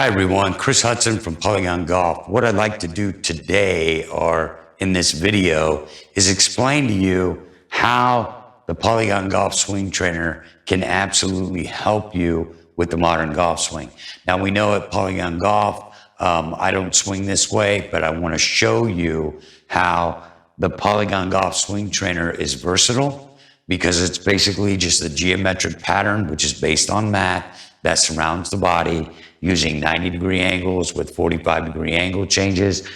Hi everyone, Chris Hudson from Polygon Golf. What I'd like to do today or in this video is explain to you how the Polygon Golf Swing Trainer can absolutely help you with the modern golf swing. Now we know at Polygon Golf, I don't swing this way, but I want to show you how the Polygon Golf Swing Trainer is versatile because it's basically just a geometric pattern, which is based on math that surrounds the body using 90-degree angles with 45-degree angle changes.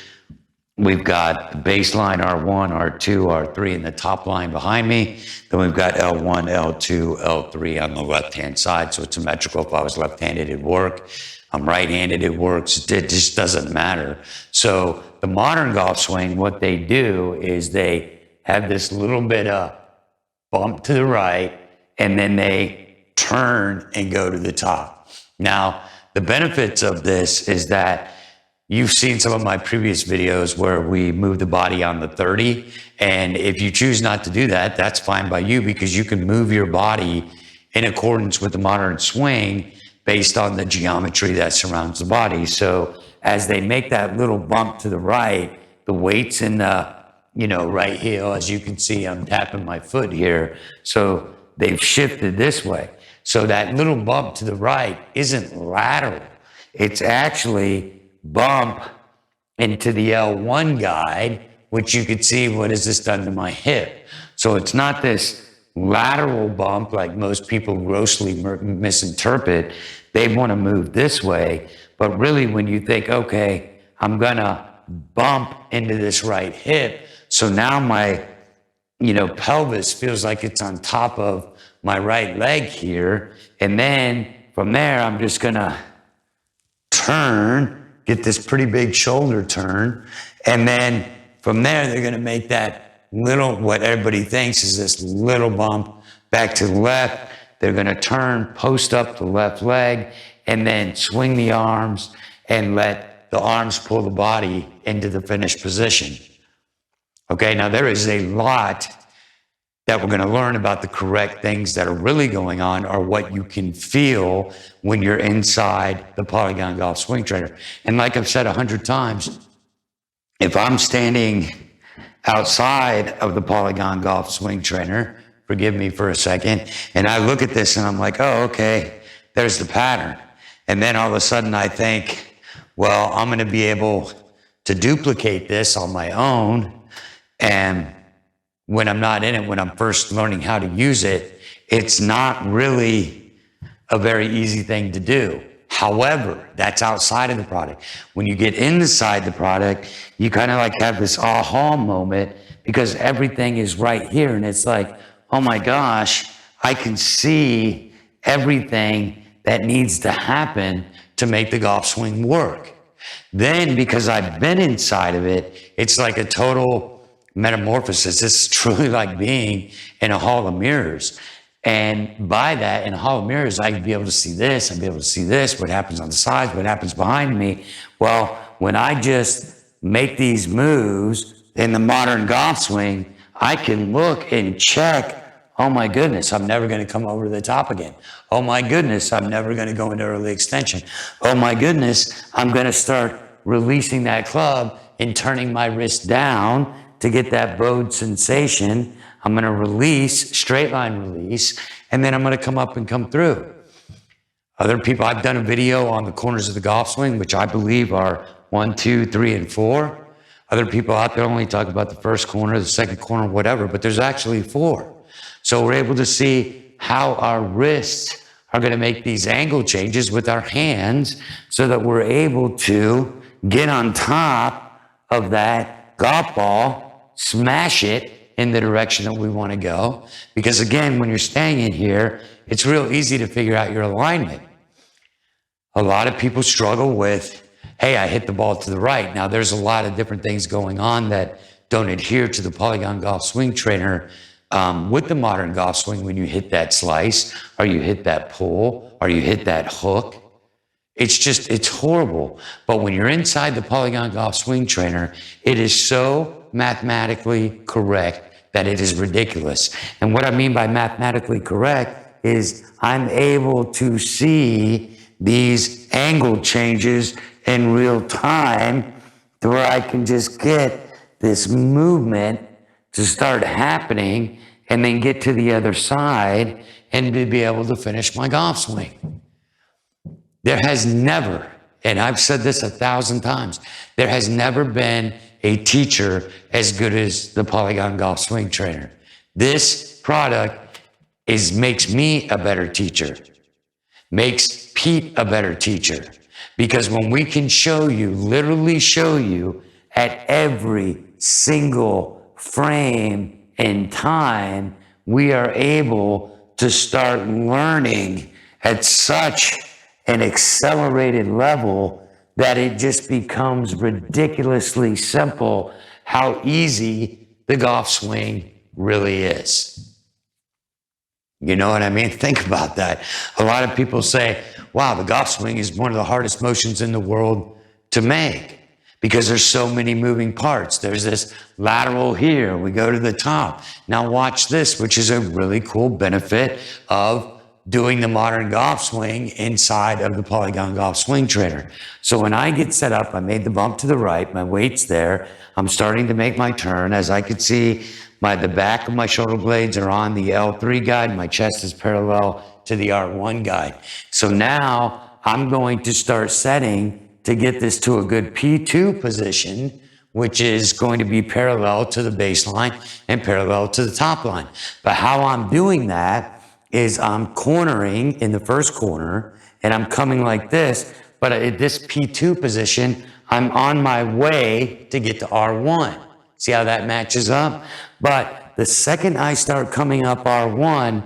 We've got the baseline R1, R2, R3 in the top line behind me. Then we've got L1, L2, L3 on the left-hand side. So it's symmetrical. If I was left-handed, it'd work. I'm right-handed, it works. It just doesn't matter. So the modern golf swing, what they do is they have this little bit of bump to the right, and then they turn and go to the top. Now, the benefits of this is that you've seen some of my previous videos where we move the body on the 30. And if you choose not to do that, that's fine by you because you can move your body in accordance with the modern swing based on the geometry that surrounds the body. So as they make that little bump to the right, the weight's in the, right heel. As you can see, I'm tapping my foot here. So they've shifted this way. So that little bump to the right isn't lateral. It's actually bump into the L1 guide, which you could see what has this done to my hip. So it's not this lateral bump like most people grossly misinterpret. They want to move this way. But really when you think, okay, I'm going to bump into this right hip. So now my, pelvis feels like it's on top of my right leg here. And then from there, I'm just going to turn, get this pretty big shoulder turn. And then from there, they're going to make that little, what everybody thinks is this little bump back to the left. They're going to turn, post up the left leg, and then swing the arms and let the arms pull the body into the finished position. Okay, now there is a lot that we're going to learn about the correct things that are really going on or what you can feel when you're inside the Polygon Golf Swing Trainer. And like I've said 100 times, if I'm standing outside of the Polygon Golf Swing Trainer, forgive me for a second, and I look at this and I'm like, oh, okay, there's the pattern. And then all of a sudden I think, well, I'm going to be able to duplicate this on my own. And when I'm not in it, when I'm first learning how to use it, it's not really a very easy thing to do. However, that's outside of the product. When you get inside the product, you kind of like have this aha moment because everything is right here. And it's like, oh my gosh, I can see everything that needs to happen to make the golf swing work. Then because I've been inside of it, it's like a total metamorphosis. It's truly like being in a hall of mirrors. And by that, in a hall of mirrors, I can be able to see this, I'd be able to see this, what happens on the sides, what happens behind me. Well, when I just make these moves in the modern golf swing, I can look and check, oh my goodness, I'm never going to come over to the top again. Oh my goodness, I'm never going to go into early extension. Oh my goodness, I'm going to start releasing that club and turning my wrist down to get that bowed sensation. I'm going to release, straight line release, and then I'm going to come up and come through. Other people, I've done a video on the corners of the golf swing, which I believe are 1, 2, 3, and 4. Other people out there only talk about the first corner, the second corner, whatever, but there's actually 4. So we're able to see how our wrists are going to make these angle changes with our hands so that we're able to get on top of that golf ball, smash it in the direction that we want to go. Because again, when you're staying in here, it's real easy to figure out your alignment. A lot of people struggle with, hey, I hit the ball to the right. Now, there's a lot of different things going on that don't adhere to the Polygon Golf Swing Trainer with the modern golf swing when you hit that slice, or you hit that pull, or you hit that hook. It's horrible. But when you're inside the Polygon Golf Swing Trainer, it is so mathematically correct that it is ridiculous. And what I mean by mathematically correct is I'm able to see these angle changes in real time to where I can just get this movement to start happening and then get to the other side and to be able to finish my golf swing. There has never, and I've said this 1,000 times, there has never been a teacher as good as the PolygonGolf Swing Trainer. This product makes me a better teacher, makes Pete a better teacher, because when we can show you, literally show you at every single frame in time, we are able to start learning at such an accelerated level that it just becomes ridiculously simple how easy the golf swing really is. You know what I mean? Think about that. A lot of people say, wow, the golf swing is one of the hardest motions in the world to make because there's so many moving parts. There's this lateral here. We go to the top. Now watch this, which is a really cool benefit of doing the modern golf swing inside of the PolygonGolf Swing Trainer. So when I get set up, I made the bump to the right, my weight's there. I'm starting to make my turn. As I could see, the back of my shoulder blades are on the L3 guide. My chest is parallel to the R1 guide. So now I'm going to start setting to get this to a good P2 position, which is going to be parallel to the baseline and parallel to the top line. But how I'm doing that is I'm cornering in the first corner and I'm coming like this, but at this P2 position, I'm on my way to get to R1. See how that matches up? But the second I start coming up R1,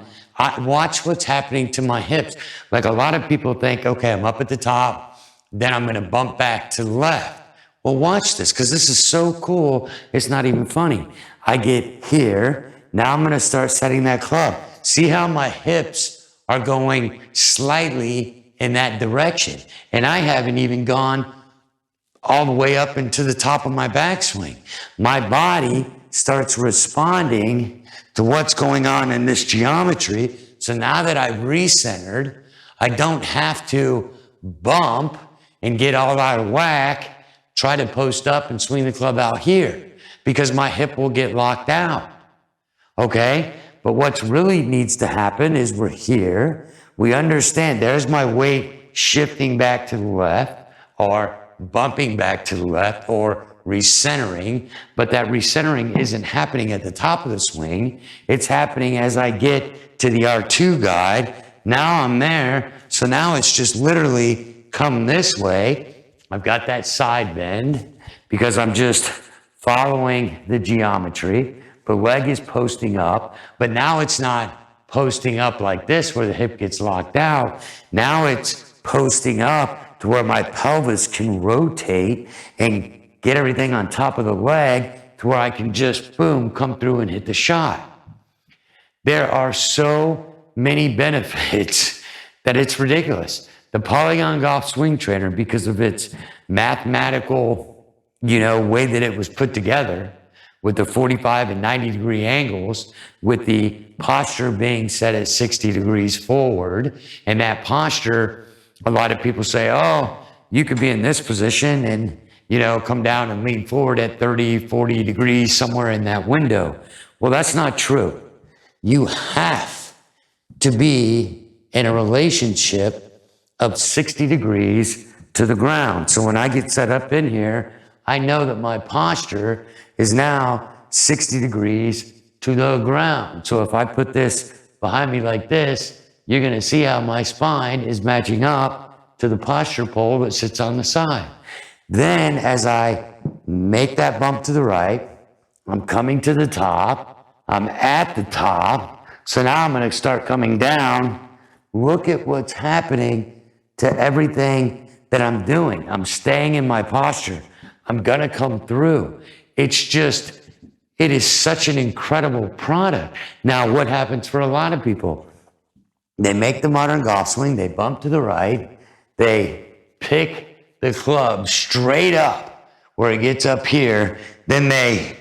watch what's happening to my hips. Like a lot of people think, okay, I'm up at the top, then I'm gonna bump back to the left. Well, watch this, because this is so cool, it's not even funny. I get here, now I'm gonna start setting that club. See how my hips are going slightly in that direction. And I haven't even gone all the way up into the top of my backswing. My body starts responding to what's going on in this geometry. So now that I've recentered, I don't have to bump and get all out of whack, try to post up and swing the club out here because my hip will get locked out. Okay? But what really needs to happen is we're here. We understand there's my weight shifting back to the left or bumping back to the left or recentering. But that recentering isn't happening at the top of the swing. It's happening as I get to the R2 guide. Now I'm there. So now it's just literally come this way. I've got that side bend because I'm just following the geometry. The leg is posting up, but now it's not posting up like this where the hip gets locked out. Now it's posting up to where my pelvis can rotate and get everything on top of the leg to where I can just, boom, come through and hit the shot. There are so many benefits that it's ridiculous. The PolygonGolf Swing Trainer, because of its mathematical, way that it was put together, with the 45 and 90 degree angles, with the posture being set at 60 degrees forward. And that posture, a lot of people say, oh, you could be in this position and, come down and lean forward at 30, 40 degrees, somewhere in that window. Well, that's not true. You have to be in a relationship of 60 degrees to the ground. So when I get set up in here, I know that my posture is now 60 degrees to the ground. So if I put this behind me like this, you're gonna see how my spine is matching up to the posture pole that sits on the side. Then as I make that bump to the right, I'm coming to the top, I'm at the top, so now I'm gonna start coming down. Look at what's happening to everything that I'm doing. I'm staying in my posture. I'm gonna come through. It is such an incredible product. Now, what happens for a lot of people? They make the modern golf swing, they bump to the right, they pick the club straight up where it gets up here, then they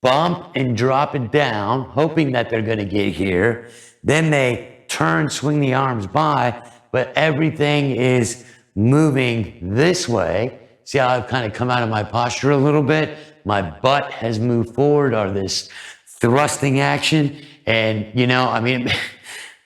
bump and drop it down, hoping that they're gonna get here, then they turn, swing the arms by, but everything is moving this way. See how I've kind of come out of my posture a little bit? My butt has moved forward, or this thrusting action. And, you know, I mean,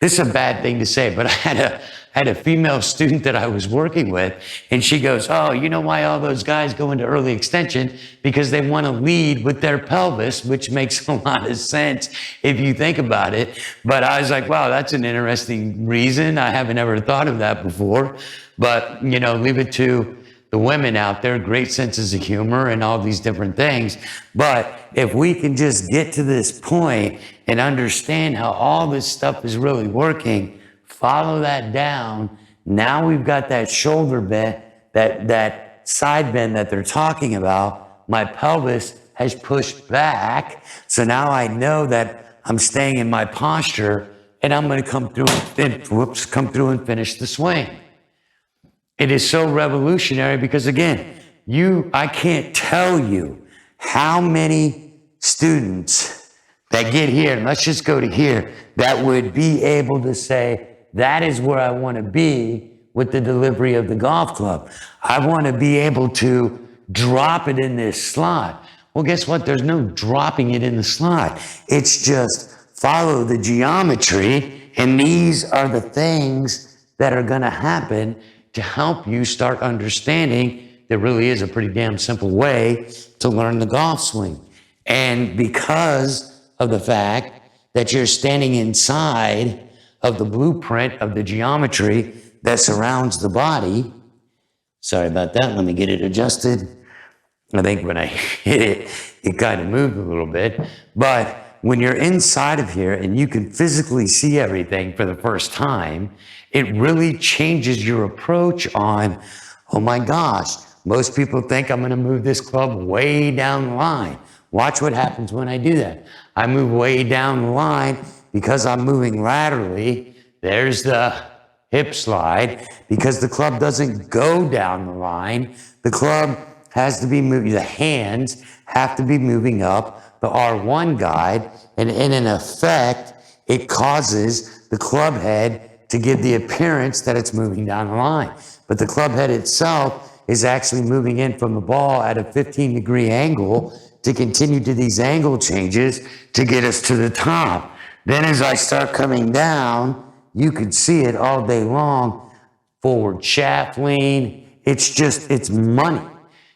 this is a bad thing to say, but I had a female student that I was working with, and she goes, oh, you know why all those guys go into early extension? Because they want to lead with their pelvis, which makes a lot of sense if you think about it. But I was like, wow, that's an interesting reason. I haven't ever thought of that before. But, you know, leave it to the women out there, great senses of humor and all these different things. But if we can just get to this point and understand how all this stuff is really working, follow that down. Now we've got that shoulder bend, that side bend that they're talking about. My pelvis has pushed back. So now I know that I'm staying in my posture, and I'm going to come through and finish the swing. It is so revolutionary because, again, I can't tell you how many students that get here, and let's just go to here, that would be able to say, that is where I want to be with the delivery of the golf club. I want to be able to drop it in this slot. Well, guess what? There's no dropping it in the slot. It's just follow the geometry, and these are the things that are going to happen to help you start understanding there really is a pretty damn simple way to learn the golf swing. And because of the fact that you're standing inside of the blueprint of the geometry that surrounds the body, sorry about that, let me get it adjusted. I think when I hit it, it kind of moved a little bit. But when you're inside of here and you can physically see everything for the first time, it really changes your approach on, oh my gosh, most people think I'm going to move this club way down the line. Watch what happens when I do that. I move way down the line because I'm moving laterally. There's the hip slide. Because the club doesn't go down the line, the club has to be moving, the hands have to be moving up the R1 guide, and in an effect, it causes the club head to give the appearance that it's moving down the line. But the club head itself is actually moving in from the ball at a 15-degree angle to continue to these angle changes to get us to the top. Then as I start coming down, you can see it all day long. Forward shaft lean, it's money.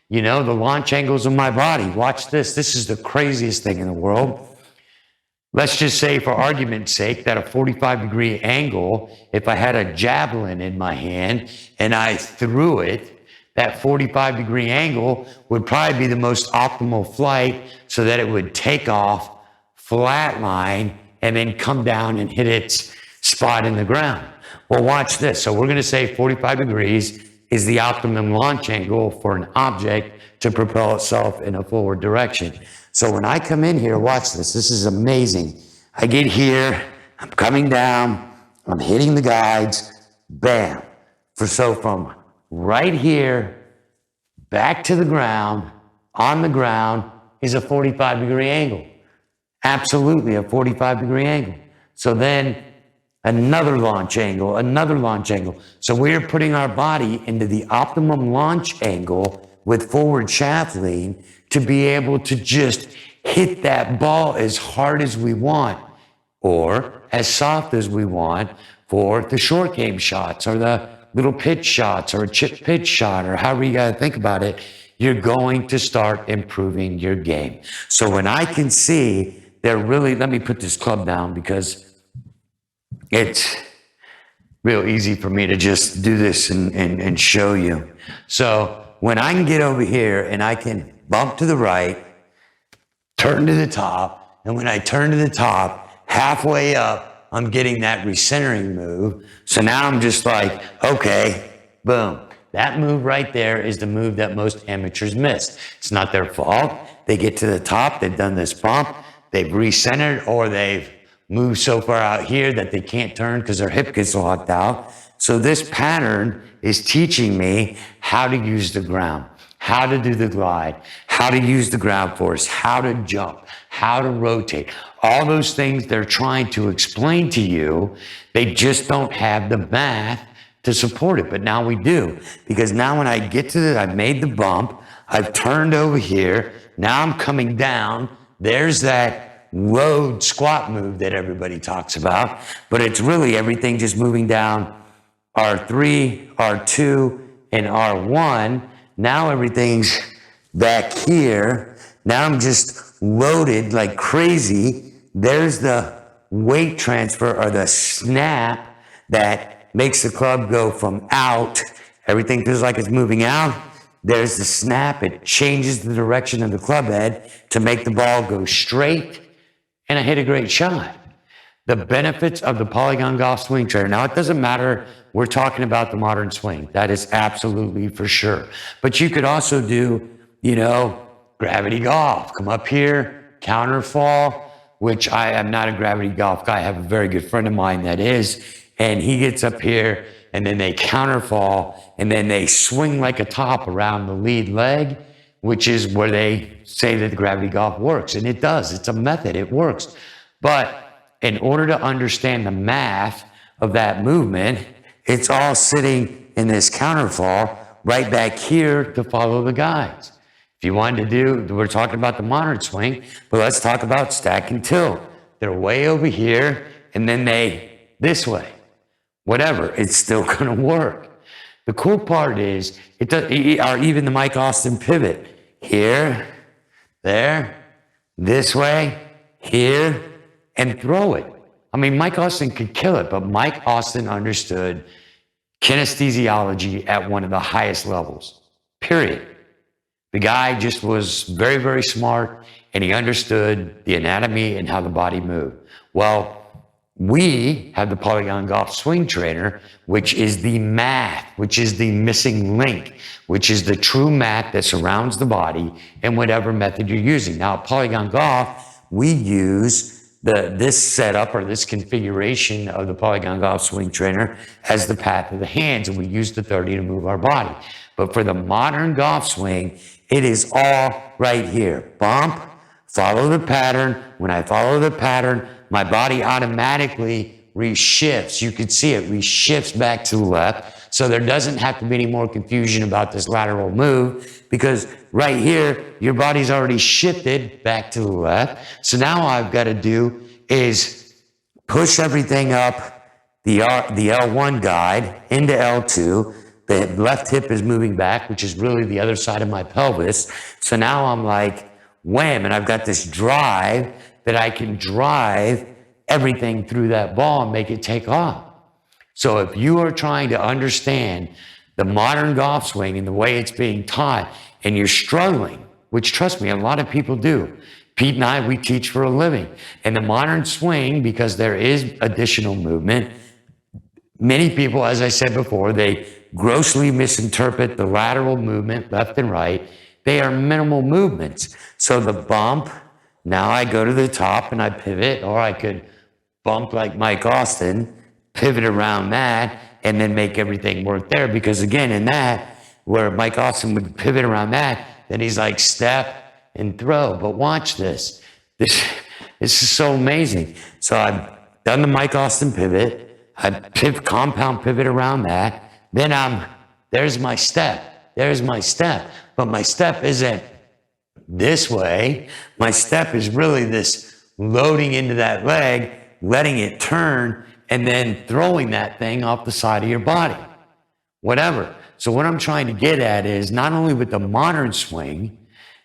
You know, the launch angles of my body. Watch this. This is the craziest thing in the world. Let's just say, for argument's sake, that a 45-degree angle, if I had a javelin in my hand and I threw it, that 45-degree angle would probably be the most optimal flight so that it would take off, flatline, and then come down and hit its spot in the ground. Well, watch this. So we're going to say 45 degrees is the optimum launch angle for an object to propel itself in a forward direction. So when I come in here, watch this. This is amazing. I get here, I'm coming down, I'm hitting the guides, bam. From right here back to the ground, on the ground, is a 45-degree angle. Absolutely a 45-degree angle. So then another launch angle, another launch angle. So we're putting our body into the optimum launch angle with forward shaft lean to be able to just hit that ball as hard as we want or as soft as we want for the short game shots or the little pitch shots or a chip pitch shot or however you got to think about it. You're going to start improving your game. So when I can see they're really, let me put this club down because it's real easy for me to just do this and show you. So when I can get over here and I can bump to the right, turn to the top, and when I turn to the top, halfway up, I'm getting that recentering move. So now I'm just like, okay, boom. That move right there is the move that most amateurs miss. It's not their fault. They get to the top, they've done this bump, they've recentered, or they've moved so far out here that they can't turn because their hip gets locked out. So this pattern is teaching me how to use the ground, how to do the glide, how to use the ground force, how to jump, how to rotate. All those things they're trying to explain to you, they just don't have the math to support it, but now we do. Because now when I get to I've made the bump, I've turned over here, now I'm coming down, there's that road squat move that everybody talks about, but it's really everything just moving down R3, R2, and R1. Now everything's back here. Now I'm just loaded like crazy. There's the weight transfer or the snap that makes the club go from out. Everything feels like it's moving out. There's the snap. It changes the direction of the club head to make the ball go straight. And I hit a great shot. The benefits of the PolygonGolf Swing Trainer. Now, it doesn't matter. We're talking about the modern swing. That is absolutely for sure. But you could also do, gravity golf. Come up here, counterfall, which I am not a gravity golf guy. I have a very good friend of mine that is. And he gets up here, and then they counterfall, and then they swing like a top around the lead leg, which is where they say that the gravity golf works. And it does. It's a method. It works. But in order to understand the math of that movement, it's all sitting in this counterfall right back here to follow the guides. If you wanted to we're talking about the modern swing, but let's talk about stack and tilt. They're way over here, and then this way. Whatever, it's still going to work. The cool part is, or even the Mike Austin pivot. Here, there, this way, here, and throw it. I mean, Mike Austin could kill it, but Mike Austin understood kinesthesiology at one of the highest levels, period. The guy just was very, very smart, and he understood the anatomy and how the body moved. Well, we have the PolygonGolf Swing Trainer, which is the math, which is the missing link, which is the true math that surrounds the body and whatever method you're using. Now, at Polygon Golf, we use this setup or this configuration of the PolygonGolf Swing Trainer as the path of the hands, and we use the 30 to move our body. But for the modern golf swing, it is all right here. Bump, follow the pattern. When I follow the pattern, my body automatically reshifts. You could see it reshifts back to the left. So there doesn't have to be any more confusion about this lateral move, because right here, your body's already shifted back to the left. So now all I've got to do is push everything up the L1 guide into L2. The left hip is moving back, which is really the other side of my pelvis. So now I'm like, wham, and I've got this drive that I can drive everything through that ball and make it take off. So if you are trying to understand the modern golf swing and the way it's being taught, and you're struggling, which trust me, a lot of people do. Pete and I, we teach for a living. And the modern swing, because there is additional movement, many people, as I said before, they grossly misinterpret the lateral movement, left and right. They are minimal movements. So the bump, now I go to the top and I pivot, or I could bump like Mike Austin, pivot around that, and then make everything work there. Because again, in that, where Mike Austin would pivot around that, then he's like step and throw. But watch this. This is so amazing. So I've done the Mike Austin pivot. I compound pivot around that. Then there's my step. There's my step. But my step isn't this way. My step is really this loading into that leg, letting it turn, and then throwing that thing off the side of your body. Whatever. So what I'm trying to get at is, not only with the modern swing,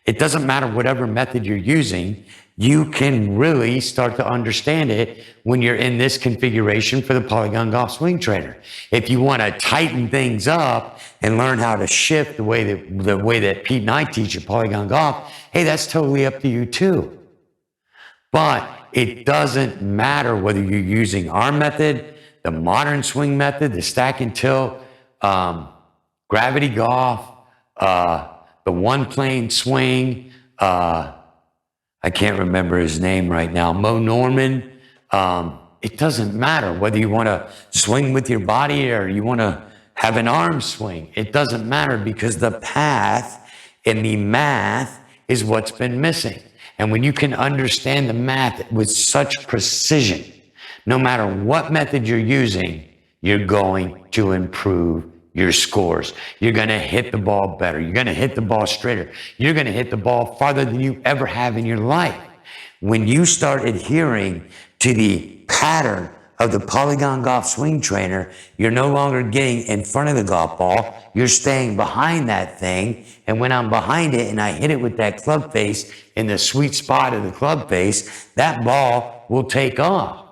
it doesn't matter whatever method you're using, you can really start to understand it when you're in this configuration for the PolygonGolf Swing Trainer. If you want to tighten things up and learn how to shift the way that Pete and I teach at Polygon Golf, hey, that's totally up to you too. But it doesn't matter whether you're using our method, the modern swing method, the stack and tilt, gravity golf, the one plane swing, I can't remember his name right now, Mo Norman. It doesn't matter whether you want to swing with your body or you want to have an arm swing. It doesn't matter, because the path and the math is what's been missing. And when you can understand the math with such precision, no matter what method you're using, you're going to improve your scores. You're going to hit the ball better. You're going to hit the ball straighter. You're going to hit the ball farther than you ever have in your life. When you start adhering to the pattern of the Polygon Golf Swing Trainer, you're no longer getting in front of the golf ball. You're staying behind that thing. And when I'm behind it and I hit it with that club face in the sweet spot of the club face, that ball will take off.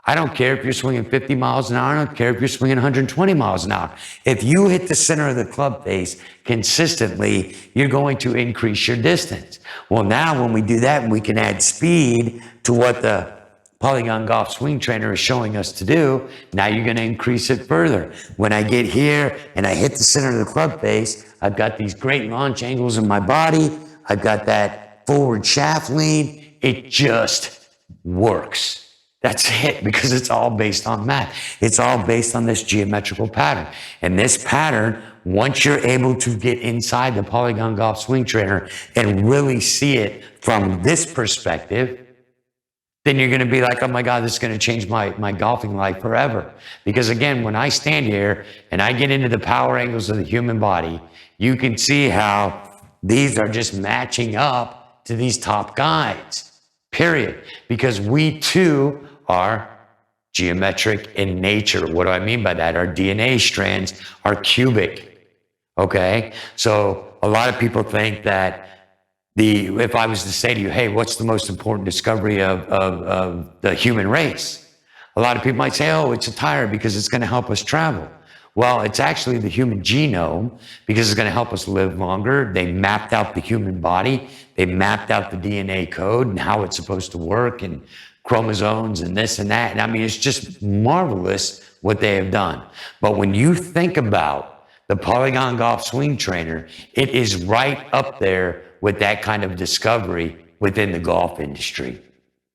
I don't care if you're swinging 50 miles an hour. I don't care if you're swinging 120 miles an hour. If you hit the center of the club face consistently, you're going to increase your distance. Well, now when we do that and we can add speed to what the Polygon Golf Swing Trainer is showing us to do, now you're going to increase it further. When I get here and I hit the center of the club face, I've got these great launch angles in my body. I've got that forward shaft lean. It just works. That's it, because it's all based on math. It's all based on this geometrical pattern. And this pattern, once you're able to get inside the Polygon Golf Swing Trainer and really see it from this perspective, then you're going to be like, oh my God, this is going to change my golfing life forever. Because again, when I stand here and I get into the power angles of the human body, you can see how these are just matching up to these top guides, period. Because we too are geometric in nature. What do I mean by that? Our DNA strands are cubic, okay? So a lot of people think that if I was to say to you, hey, what's the most important discovery of the human race? A lot of people might say, oh, it's a tire because it's going to help us travel. Well, it's actually the human genome because it's going to help us live longer. They mapped out the human body. They mapped out the DNA code and how it's supposed to work and chromosomes and this and that. And I mean, it's just marvelous what they have done. But when you think about the Polygon Golf Swing Trainer, it is right up there with that kind of discovery within the golf industry.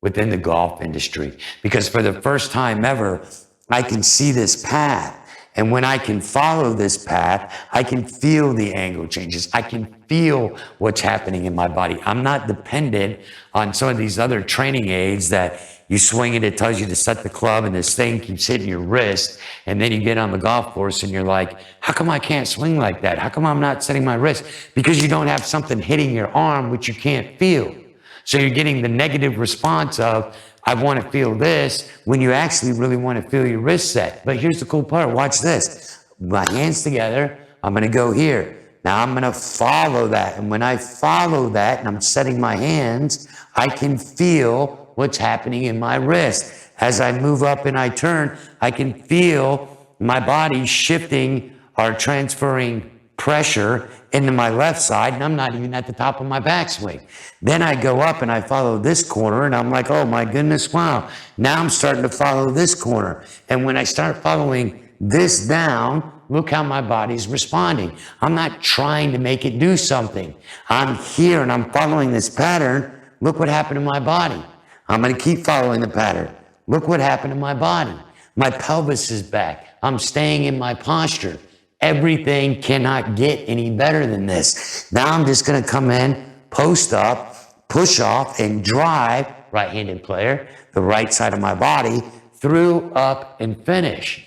Within the golf industry. Because for the first time ever, I can see this path. And when I can follow this path, I can feel the angle changes. I can feel what's happening in my body. I'm not dependent on some of these other training aids that you swing it, it tells you to set the club, and this thing keeps hitting your wrist. And then you get on the golf course and you're like, how come I can't swing like that? How come I'm not setting my wrist? Because you don't have something hitting your arm, which you can't feel. So you're getting the negative response of, I want to feel this, when you actually really want to feel your wrist set. But here's the cool part. Watch this. My hands together. I'm going to go here. Now I'm going to follow that. And when I follow that and I'm setting my hands, I can feel what's happening in my wrist. As I move up and I turn, I can feel my body shifting or transferring pressure into my left side, and I'm not even at the top of my backswing. Then I go up and I follow this corner, and I'm like, oh my goodness, wow. Now I'm starting to follow this corner. And when I start following this down, look how my body's responding. I'm not trying to make it do something. I'm here and I'm following this pattern. Look what happened to my body. I'm going to keep following the pattern. Look what happened to my body. My pelvis is back. I'm staying in my posture. Everything cannot get any better than this. Now I'm just going to come in, post up, push off, and drive, right-handed player, the right side of my body, through, up, and finish.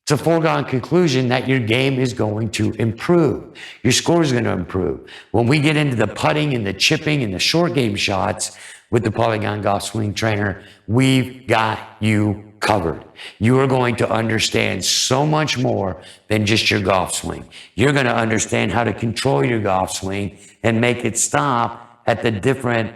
It's a foregone conclusion that your game is going to improve. Your score is going to improve. When we get into the putting and the chipping and the short game shots with the Polygon Golf Swing Trainer, we've got you covered. You are going to understand so much more than just your golf swing. You're going to understand how to control your golf swing and make it stop at the different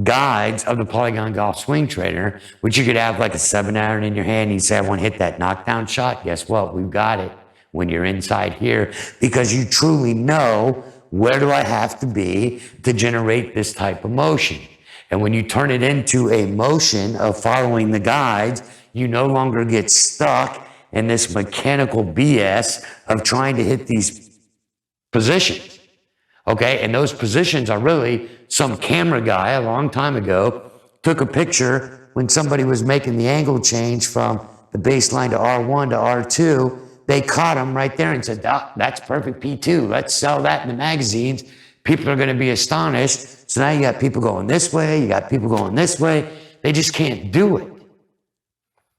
guides of the Polygon Golf Swing Trainer, which you could have like a 7-iron in your hand. And you say, I want to hit that knockdown shot. Guess what? We've got it when you're inside here, because you truly know, where do I have to be to generate this type of motion? And when you turn it into a motion of following the guides, you no longer get stuck in this mechanical BS of trying to hit these positions. Okay, and those positions are really, some camera guy a long time ago took a picture when somebody was making the angle change from the baseline to R1 to R2. They caught him right there and said, that's perfect P2. Let's sell that in the magazines. People are going to be astonished. So now you got people going this way. You got people going this way. They just can't do it.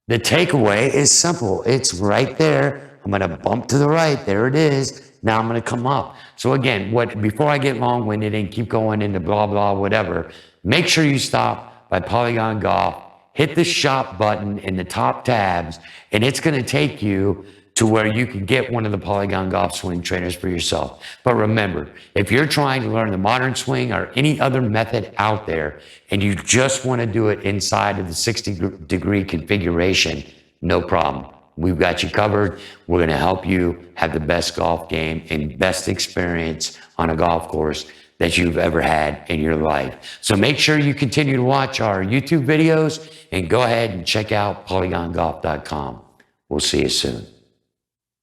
The takeaway is simple. It's right there. I'm going to bump to the right. There it is. Now I'm going to come up. So again, before I get long-winded and keep going into blah, blah, whatever, make sure you stop by Polygon Golf, hit the shop button in the top tabs, and it's going to take you to where you can get one of the Polygon Golf Swing Trainers for yourself. But remember, if you're trying to learn the modern swing or any other method out there, and you just want to do it inside of the 60-degree configuration, no problem. We've got you covered. We're going to help you have the best golf game and best experience on a golf course that you've ever had in your life. So make sure you continue to watch our YouTube videos and go ahead and check out polygongolf.com. We'll see you soon.